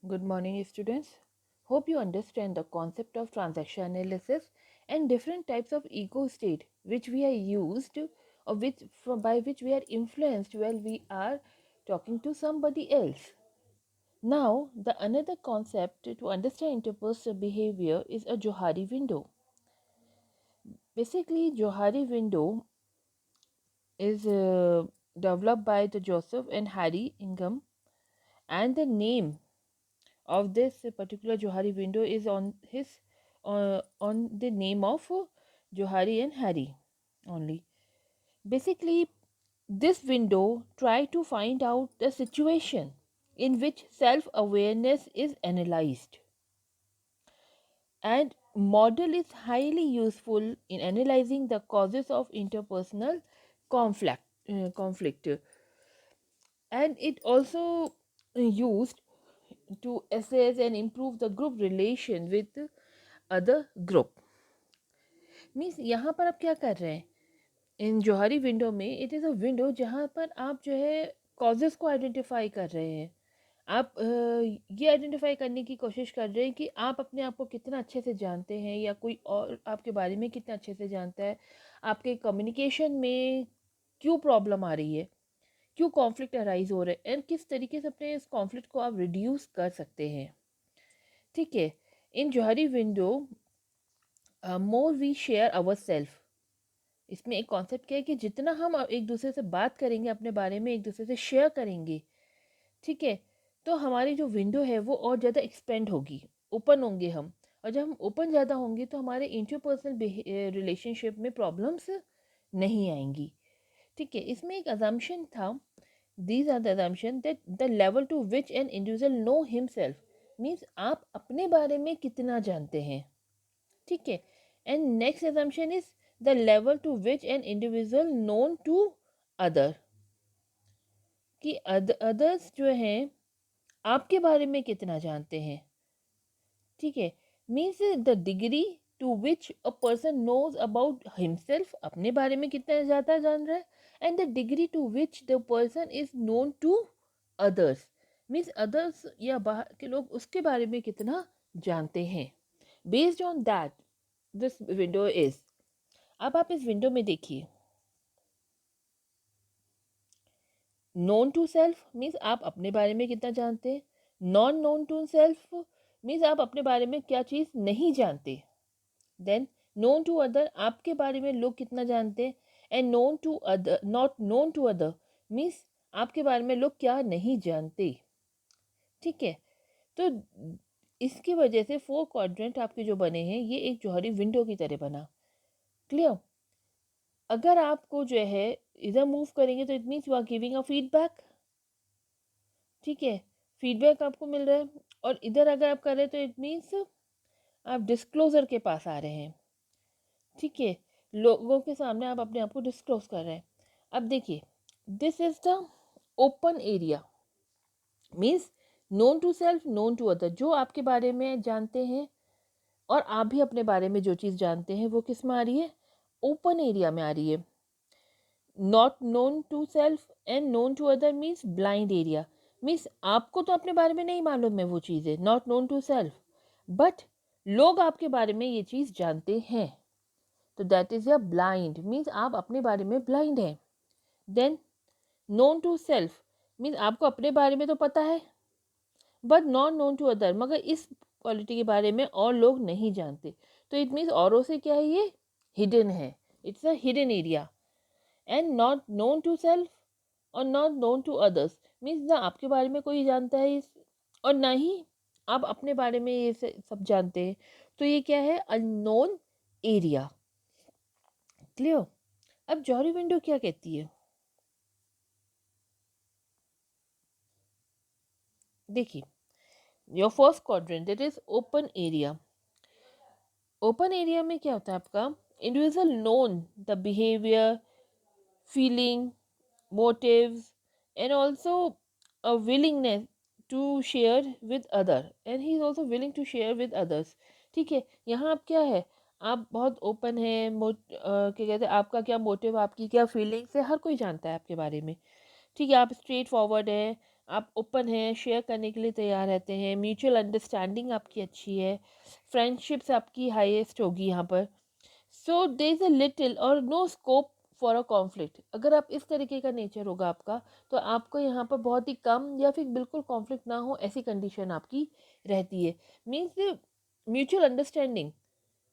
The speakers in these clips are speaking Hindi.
Good morning, students. Hope you understand the concept of transaction analysis and different types of ego state which we are used or by which we are influenced while we are talking to somebody else. Now, the another concept to understand interpersonal behavior is a Johari window. Basically, Johari window is developed by the Joseph and Harry Ingham, and the name of this particular Johari window is on the name of Johari and Harry only. Basically, this window try to find out the situation in which self-awareness is analyzed, and model is highly useful in analyzing the causes of interpersonal conflict, and it also used to assess and improve the group relation with other group. Means यहाँ पर आप क्या कर रहे हैं इन जोहरी विंडो में? इट इज़ अ विंडो जहाँ पर आप जो है कॉजेज़ को आइडेंटिफाई कर रहे हैं। आप ये आइडेंटिफाई करने की कोशिश कर रहे हैं कि आप अपने आप को कितना अच्छे से जानते हैं या कोई और आपके बारे में कितना अच्छे से जानता है, आपके कम्युनिकेशन में क्यों प्रॉब्लम आ रही है, क्यों कॉन्फ्लिक्ट अराइज हो रहे हैं, एंड किस तरीके से अपने इस कॉन्फ्लिक्ट को आप रिड्यूस कर सकते हैं। ठीक है, in Johari window more we share our self, इसमें एक कॉन्सेप्ट क्या है कि जितना हम एक दूसरे से बात करेंगे, अपने बारे में एक दूसरे से शेयर करेंगे, ठीक है, तो हमारी जो विंडो है वो और ज़्यादा एक्सपेंड होगी, ओपन होंगे हम। और जब हम ओपन ज़्यादा होंगे तो हमारे इंटरपर्सनल रिलेशनशिप में प्रॉब्लम्स नहीं आएंगी। ठीक है, इसमें एक अजम्पशन था, these are the assumption that the level to which an individual know himself, means आप अपने बारे में कितना जानते हैं। ठीक है, and next assumption is the level to which an individual known to other, कि अदर्स जो हैं आपके बारे में कितना जानते हैं। ठीक है, means the degree to which a person knows about himself, अपने बारे में कितना ज़्यादा जान रहा है, and the degree to which the person is known to others, means others या बाहर के लोग उसके बारे में कितना जानते हैं। Based on that this window is, अब आप इस विंडो में देखिए, नोन टू सेल्फ मीन्स आप अपने बारे में कितना जानते हैं, non known to self means आप अपने बारे में क्या चीज़ नहीं जानते, देन नोन टू अदर आपके बारे में लोग कितना जानते हैं, and known to other not known to other means आपके बारे में लोग क्या नहीं जानते। ठीक है, तो इसकी वजह से फोर क्वाड्रेंट आपके जो बने हैं ये एक जौहरी विंडो की तरह बना। क्लियर? अगर आपको जो है इधर मूव करेंगे तो it means you are giving a feedback. ठीक है, फीडबैक आपको मिल रहा है, और इधर अगर आप कर रहे हैं तो इट मीन्स आप डिस्क्लोजर के पास आ रहे हैं। ठीक है, लोगों के सामने आप अपने आप को डिस्क्लोज कर रहे हैं। अब देखिए, this is the open area, means known to self known to other, जो आपके बारे में जानते हैं और आप भी अपने बारे में जो चीज़ जानते हैं वो किस में आ रही है, ओपन एरिया में आ रही है। Not known to self and known to other means blind area, means आपको तो अपने बारे में नहीं मालूम है वो चीज़ें, not known to self, but लोग आपके बारे में ये चीज़ जानते हैं, तो दैट इज़ या ब्लाइंड, मीन्स आप अपने बारे में ब्लाइंड हैं। Then known to self means आपको अपने बारे में तो पता है, but not known to other, मगर इस क्वालिटी के बारे में और लोग नहीं जानते, तो इट मीन्स औरों से क्या है, ये हिडन है, it's a hidden area. And not known to self और not known to others means ना आपके बारे में कोई जानता है और ना ही आप अपने बारे में ये सब जानते हैं, तो ये क्या है, अननोन एरिया। क्लियर? अब जॉहरी विंडो क्या कहती है, देखिए, your first quadrant that is open area. Open area में क्या होता है आपका, individual known the behaviour, feeling, motives, and also a willingness to share with other, and he is also willing to share with others। ठीक है, यहाँ आप क्या है, आप बहुत ओपन है, क्या कहते हैं, आपका क्या मोटिव, आपकी क्या फीलिंग्स है, हर कोई जानता है आपके बारे में। ठीक है, आप स्ट्रेट फॉरवर्ड है, आप ओपन हैं, शेयर करने के लिए तैयार रहते हैं, म्यूचुअल अंडरस्टैंडिंग आपकी अच्छी है, फ्रेंडशिप्स आपकी हाईएस्ट होगी यहाँ पर। So there is a little और no scope for a conflict. अगर आप इस तरीके का नेचर होगा आपका, तो आपको यहाँ पर बहुत ही कम या फिर बिल्कुल कॉन्फ्लिक्ट ना हो ऐसी कंडीशन आपकी रहती है। मीन्स म्यूचुअल अंडरस्टैंडिंग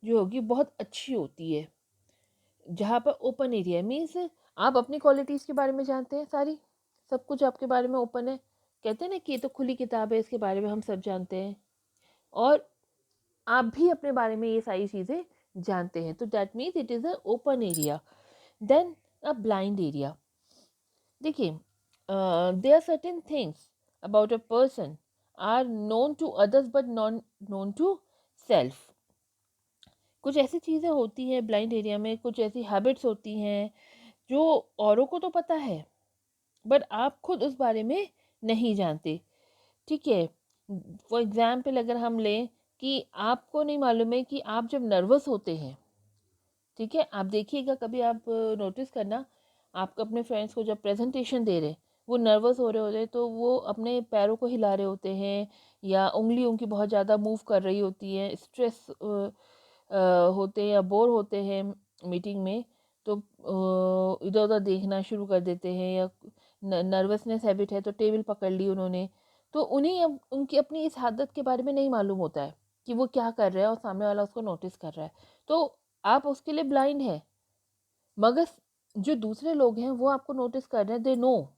जो होगी बहुत अच्छी होती है। जहाँ पर ओपन एरिया है मीन्स आप अपनी क्वालिटीज़ के बारे में जानते हैं सारी, सब कुछ आपके बारे में ओपन है। कहते हैं ना कि ये तो खुली किताब है, इसके बारे में हम सब जानते हैं, और आप भी अपने बारे में ये सारी चीज़ें जानते हैं, तो that means it is a open area. Then a blind area, देखिए there are certain things about a person are known to others but non known to self. कुछ ऐसी चीज़ें होती हैं ब्लाइंड एरिया में, कुछ ऐसी हैबिट्स होती हैं जो औरों को तो पता है बट आप खुद उस बारे में नहीं जानते। ठीक है, फॉर एग्जाम्पल अगर हम लें कि आपको नहीं मालूम है कि आप जब नर्वस होते हैं, ठीक है, आप देखिएगा कभी आप नोटिस करना, आप अपने फ्रेंड्स को जब प्रेजेंटेशन दे रहे, वो नर्वस हो रहे होते हैं तो वो अपने पैरों को हिला रहे होते हैं, या उंगली उनकी बहुत ज़्यादा मूव कर रही होती है, स्ट्रेस होते हैं या बोर होते हैं मीटिंग में, तो इधर उधर देखना शुरू कर देते हैं, या नर्वसनेस हैबिट है तो टेबल पकड़ ली उन्होंने। तो उन्हें अब उनकी अपनी इस आदत के बारे में नहीं मालूम होता है कि वो क्या कर रहा है और सामने वाला उसको नोटिस कर रहा है, तो आप उसके लिए ब्लाइंड है। मगर जो दूसरे लोग हैं वो आपको नोटिस कर रहे हैं, दे नो।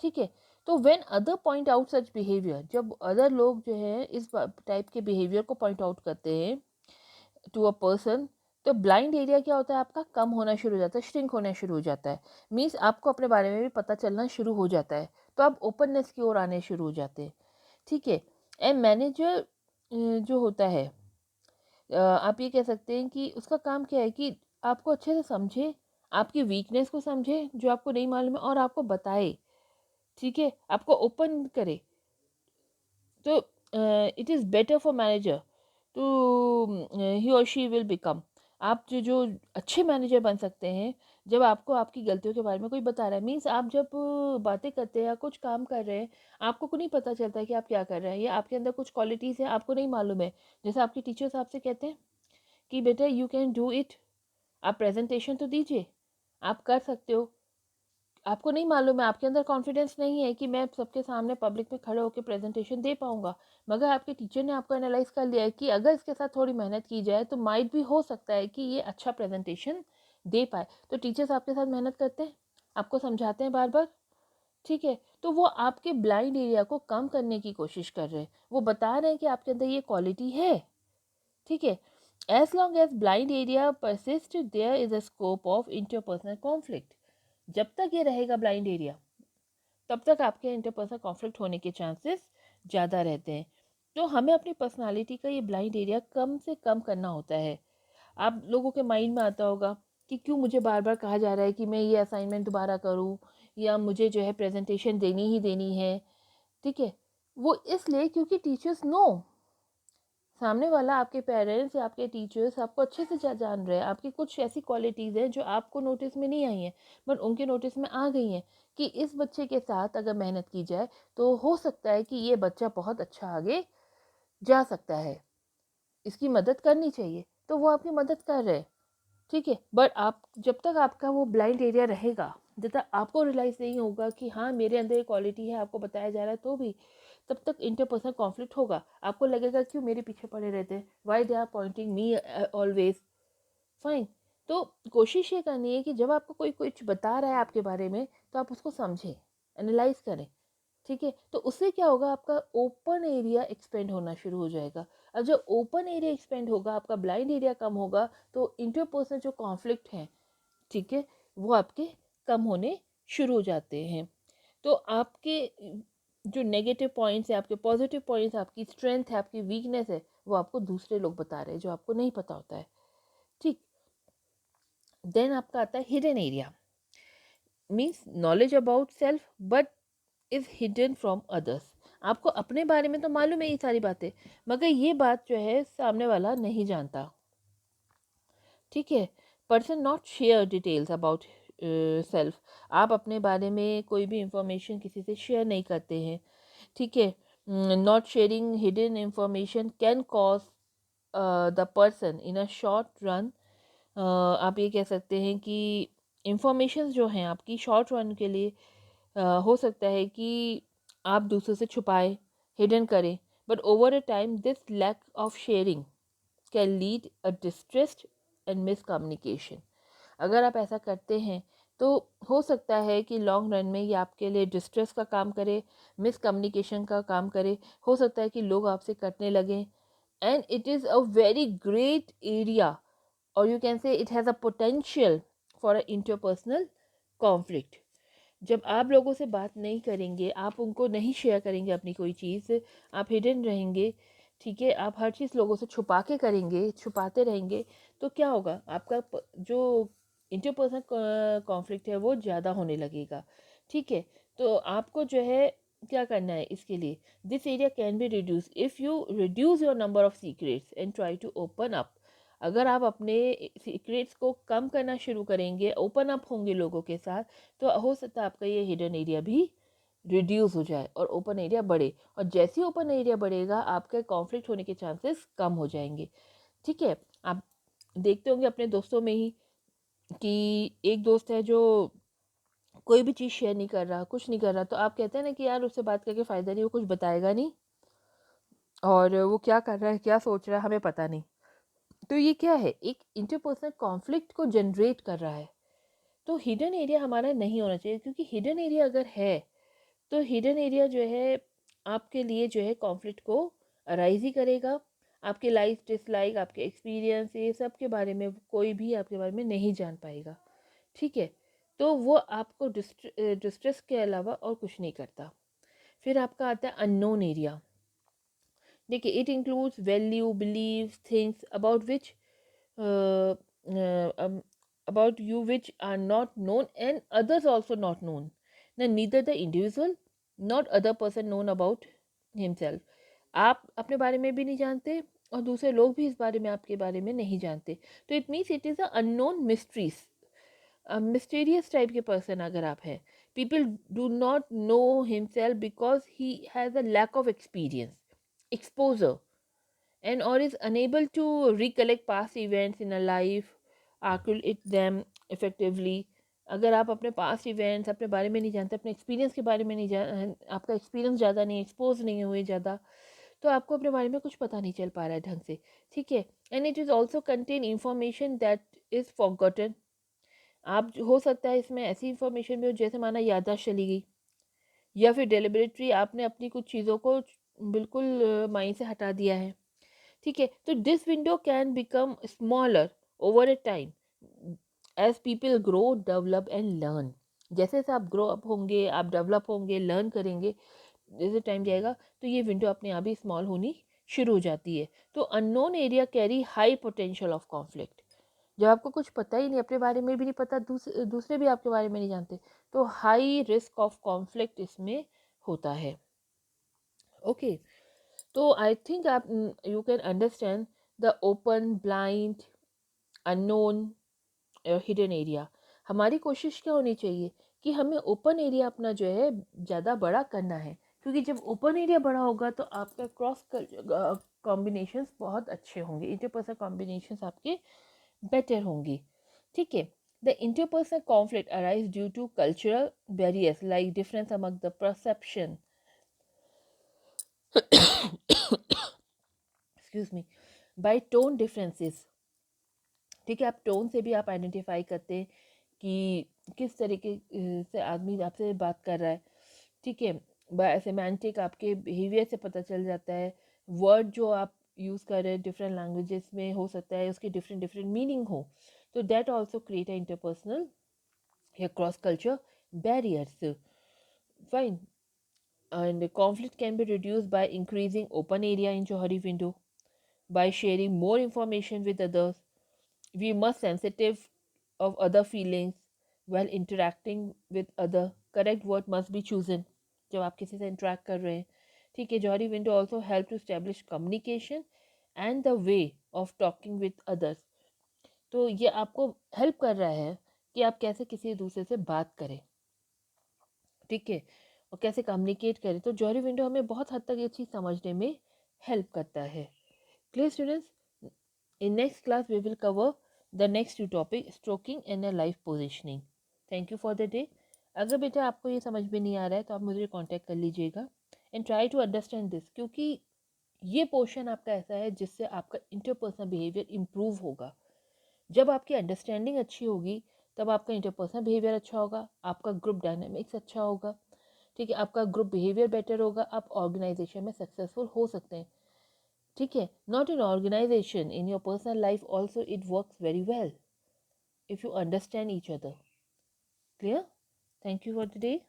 ठीक है, तो when other point out such behaviour, जब अदर लोग जो है इस टाइप के बिहेवियर को पॉइंट आउट करते हैं टू अ पर्सन, तो ब्लाइंड एरिया क्या होता है आपका, कम होना शुरू हो जाता है, श्रिंक होना शुरू हो जाता है। मीन्स आपको अपने बारे में भी पता चलना शुरू हो जाता है, तो आप ओपननेस की ओर आने शुरू हो जाते हैं। ठीक है, एंड मैनेजर जो होता है, आप ये कह सकते हैं कि उसका काम क्या है कि आपको अच्छे से समझे, आपकी वीकनेस को समझे जो आपको नहीं मालूम है और आपको बताए। ठीक है, आपको ओपन करे। तो it is better for manager to he और शी विल बिकम, आप जो जो अच्छे मैनेजर बन सकते हैं जब आपको आपकी गलतियों के बारे में कोई बता रहा है। मीन्स आप जब बातें करते हैं या कुछ काम कर रहे हैं, आपको को नहीं पता चलता है कि आप क्या कर रहे हैं, या आपके अंदर कुछ क्वालिटीज़ हैं आपको नहीं मालूम है। जैसे आपके टीचर्स आपसे कहते हैं कि बेटा यू कैन डू इट, आप प्रेजेंटेशन तो दीजिए, आप कर सकते हो। आपको नहीं मालूम है, आपके अंदर कॉन्फिडेंस नहीं है कि मैं सबके सामने पब्लिक में खड़े होकर प्रेजेंटेशन दे पाऊंगा, मगर आपके टीचर ने आपको एनालाइज कर लिया है कि अगर इसके साथ थोड़ी मेहनत की जाए तो माइट भी हो सकता है कि ये अच्छा प्रेजेंटेशन दे पाए। तो टीचर्स आपके साथ मेहनत करते हैं, आपको समझाते हैं बार बार। ठीक है, तो वो आपके ब्लाइंड एरिया को कम करने की कोशिश कर रहे हैं, वो बता रहे हैं कि आपके अंदर ये क्वालिटी है। ठीक है, as long as blind area persist there is a scope of interpersonal conflict. जब तक ये रहेगा ब्लाइंड एरिया, तब तक आपके इंटरपर्सनल कॉन्फ्लिक्ट होने के चांसेस ज़्यादा रहते हैं। तो हमें अपनी पर्सनालिटी का ये ब्लाइंड एरिया कम से कम करना होता है। आप लोगों के माइंड में आता होगा कि क्यों मुझे बार बार कहा जा रहा है कि मैं ये असाइनमेंट दोबारा करूं, या मुझे जो है प्रेजेंटेशन देनी ही देनी है। ठीक है, वो इसलिए क्योंकि टीचर्स नो, सामने वाला आपके पेरेंट्स या आपके टीचर्स आपको अच्छे से जान रहे हैं, आपकी कुछ ऐसी क्वालिटीज़ हैं जो आपको नोटिस में नहीं आई हैं बट उनके नोटिस में आ गई हैं, कि इस बच्चे के साथ अगर मेहनत की जाए तो हो सकता है कि ये बच्चा बहुत अच्छा आगे जा सकता है, इसकी मदद करनी चाहिए, तो वो आपकी मदद कर रहे हैं। ठीक है, बट आप जब तक आपका वो ब्लाइंड एरिया रहेगा, जब तक आपको रियलाइज़ नहीं होगा कि हाँ मेरे अंदर ये क्वालिटी है, आपको बताया जा रहा है तो भी, तब तक इंटरपर्सनल कॉन्फ्लिक्ट होगा। आपको लगेगा क्यों मेरे पीछे पड़े रहते हैं, why they are pointing me always. Fine, तो कोशिश ये करनी है कि जब आपको कोई कुछ बता रहा है आपके बारे में, तो आप उसको समझें, एनालाइज करें। ठीक है, तो उससे क्या होगा, आपका ओपन एरिया एक्सपेंड होना शुरू हो जाएगा। अब जब ओपन एरिया एक्सपेंड होगा, आपका ब्लाइंड एरिया कम होगा, तो इंटरपर्सनल जो कॉन्फ्लिक्ट हैं, ठीक है, वो आपके कम होने शुरू हो जाते हैं। तो आपके जो नेगेटिव पॉइंट्स है, आपके पॉजिटिव पॉइंट्स, आपकी स्ट्रेंथ है, आपकी वीकनेस है, वो आपको दूसरे लोग बता रहे हैं जो आपको नहीं पता होता है। ठीक, देन आपका आता है hidden area, means knowledge about self but is hidden from others. आपको अपने बारे में तो मालूम है ये सारी बातें, मगर ये बात जो है सामने वाला नहीं जानता। ठीक है, person not share details about self, आप अपने बारे में कोई भी इंफॉर्मेशन किसी से शेयर नहीं करते हैं, ठीक है। Not sharing hidden information can cause the person in a short run, आप ये कह सकते हैं कि इंफॉर्मेशन जो हैं आपकी शॉर्ट रन के लिए हो सकता है कि आप दूसरों से छुपाएं, हिडन करें, but over a time this lack of sharing can lead a distressed and miscommunication. अगर आप ऐसा करते हैं तो हो सकता है कि लॉन्ग रन में ये आपके लिए डिस्ट्रेस का काम करे, मिसकम्युनिकेशन का काम करे, हो सकता है कि लोग आपसे कटने लगें, and it is a very great area, or you can say it has a potential for an interpersonal conflict। जब आप लोगों से बात नहीं करेंगे, आप उनको नहीं शेयर करेंगे अपनी कोई चीज़, आप हिडन रहेंगे, ठीक है, आप हर चीज़ लोगों से छुपा के करेंगे, छुपाते रहेंगे, तो क्या होगा, आपका जो इंटरपर्सनल कॉन्फ्लिक्ट है वो ज़्यादा होने लगेगा, ठीक है। तो आपको जो है क्या करना है इसके लिए, this area can be reduce if you reduce your number of secrets and try to open up. अगर आप अपने सीक्रेट्स को कम करना शुरू करेंगे, ओपन अप होंगे लोगों के साथ, तो हो सकता है आपका ये हिडन एरिया भी रिड्यूस हो जाए और ओपन एरिया बढ़े, और जैसे ही ओपन एरिया बढ़ेगा आपके कॉन्फ्लिक्ट होने के चांसेस कम हो जाएंगे, ठीक है। आप देखते होंगे अपने दोस्तों में ही कि एक दोस्त है जो कोई भी चीज़ शेयर नहीं कर रहा, कुछ नहीं कर रहा, तो आप कहते हैं ना कि यार उससे बात करके फ़ायदा नहीं, वो कुछ बताएगा नहीं और वो क्या कर रहा है, क्या सोच रहा है, हमें पता नहीं। तो ये क्या है, एक इंटरपर्सनल कॉन्फ्लिक्ट को जनरेट कर रहा है। तो हिडन एरिया हमारा नहीं होना चाहिए, क्योंकि हिडन एरिया अगर है तो हिडन एरिया जो है आपके लिए जो है कॉन्फ्लिक्ट को अराइज ही करेगा। आपके लाइक डिसलाइक, आपके एक्सपीरियंस, ये सब के बारे में कोई भी आपके बारे में नहीं जान पाएगा, ठीक है। तो वो आपको डिस्ट्रेस के अलावा और कुछ नहीं करता। फिर आपका आता है अननोन एरिया। देखिए, it includes value, believe, things about which about you which are not known and others also not known. Now neither the individual not other person known about himself। आप अपने बारे में भी नहीं जानते और दूसरे लोग भी इस बारे में आपके बारे में नहीं जानते। तो it means it is a unknown mysteries, mysterious type के पर्सन अगर आप हैं। People do not know himself because he has a lack of experience, exposure, and or is unable to recollect past events in a life, articulate them effectively। अगर आप अपने पास्ट इवेंट्स अपने बारे में नहीं जानते, अपने एक्सपीरियंस के बारे में नहीं जान, आपका एक्सपीरियंस ज़्यादा नहीं, एक्सपोज नहीं हुए ज़्यादा, तो आपको अपने बारे में कुछ पता नहीं चल पा रहा है ढंग से, ठीक है। And it is also contain information that is forgotten. आप हो सकता है इसमें ऐसी इंफॉर्मेशन भी हो जैसे माना याददाश्त चली गई, या फिर डेलिबरेटरी आपने अपनी कुछ चीज़ों को बिल्कुल माइंड से हटा दिया है, ठीक है। तो this window can become smaller over a time as people grow, develop and learn. जैसे जैसे आप ग्रो अप होंगे, आप डेवलप होंगे, लर्न करेंगे, जैसे टाइम जाएगा तो ये विंडो अपने आप ही स्मॉल होनी शुरू हो जाती है। तो unknown area carry high potential of conflict. जब आपको कुछ पता ही नहीं, अपने बारे में भी नहीं पता, दूसरे भी आपके बारे में नहीं जानते, तो हाई रिस्क ऑफ कॉन्फ्लिक्ट इसमें होता है, ओके। तो आई थिंक आप you can understand the open, blind, unknown, hidden area. हमारी कोशिश क्या होनी चाहिए कि हमें ओपन एरिया अपना जो है ज़्यादा बड़ा करना है, क्योंकि जब ओपन एरिया बड़ा होगा तो आपका क्रॉस कॉम्बिनेशंस बहुत अच्छे होंगे, इंटरपर्सनल कॉम्बिनेशंस आपके बेटर होंगी, ठीक है। The interpersonal conflict arise due to cultural barriers like difference among the perception excuse me by tone differences, ठीक है। आप टोन से भी आप आइडेंटिफाई करते हैं कि किस तरीके से आदमी आपसे बात कर रहा है, ठीक है। सेमेंटिक आपके बिहेवियर से पता चल जाता है। वर्ड जो आप यूज़ कर रहे हैं डिफरेंट लैंग्वेजेस में, हो सकता है उसकी डिफरेंट डिफरेंट मीनिंग हो, तो that also create a interpersonal या cross culture barriers, fine. And conflict can be reduce by increasing open area in Johari window, by sharing more information with others. We must sensitive of other feelings while interacting with other. Correct word must be chosen जब आप किसी से interact कर रहे हैं, ठीक है। जॉहरी window also help to establish communication and the way of talking with others। तो ये आपको हेल्प कर रहा है कि आप कैसे किसी दूसरे से बात करें, ठीक है, और कैसे कम्युनिकेट करें। तो जॉरी विंडो हमें बहुत हद तक ये चीज़ समझने में हेल्प करता है। Clear students, in next class we will cover the next two topic, stroking and a life positioning. Thank you for the day. अगर बेटा आपको ये समझ में नहीं आ रहा है तो आप मुझे कांटेक्ट कर लीजिएगा and try to understand this, क्योंकि ये पोर्शन आपका ऐसा है जिससे आपका इंटरपर्सनल बिहेवियर इम्प्रूव होगा। जब आपकी अंडरस्टैंडिंग अच्छी होगी तब आपका इंटरपर्सनल बिहेवियर अच्छा होगा, आपका ग्रुप डायनामिक्स अच्छा होगा, ठीक है, आपका ग्रुप बिहेवियर बेटर होगा, आप ऑर्गेनाइजेशन में सक्सेसफुल हो सकते हैं, ठीक है। Not in organisation, in your personal life also it works very well if you understand each other. Clear? Thank you for today.